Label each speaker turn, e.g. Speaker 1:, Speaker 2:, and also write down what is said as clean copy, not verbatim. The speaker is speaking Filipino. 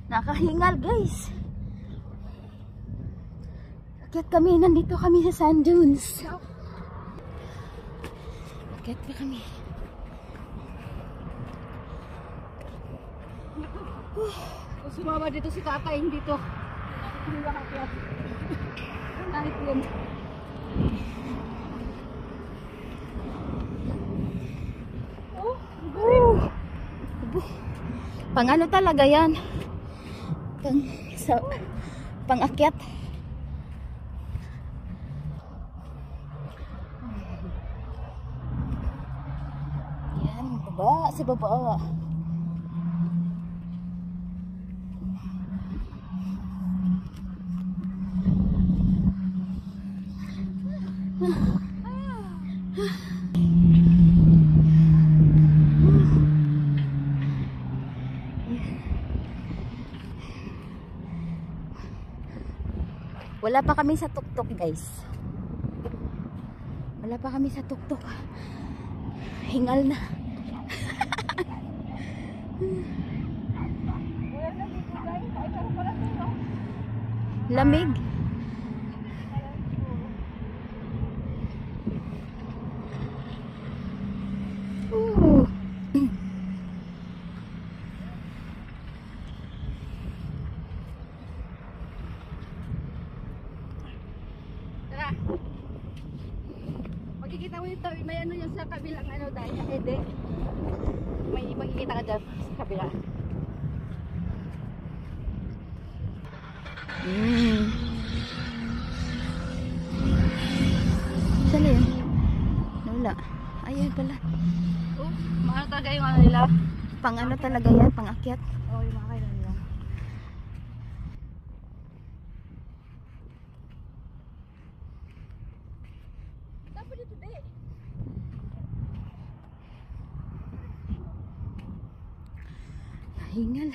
Speaker 1: Nakahingal guys. Akyat kami, nandito kami sa sand dunes. Akyat pa kami.
Speaker 2: Kung sumama dito si tatay, hindi to. Hindi makakyat. Kahit yun.
Speaker 1: Pang ano talaga yan? Pang akyat. Yan, baba, sa baba. Wala pa kami sa tuktok guys. Wala pa kami sa tuktok. Hingal na. Lamig.
Speaker 2: Makikita mo ito, may ano yung sa kabilang ano dahil ede. May makikita ka dyan sa kabila.
Speaker 1: Saan yun? Wala. Ayun pala.
Speaker 2: Oh, maano talaga yung ano nila?
Speaker 1: Pang ano talaga yan? Pang akyat?
Speaker 2: Oo, yung mga kailan nila. Dapat dito din.
Speaker 1: Hingal.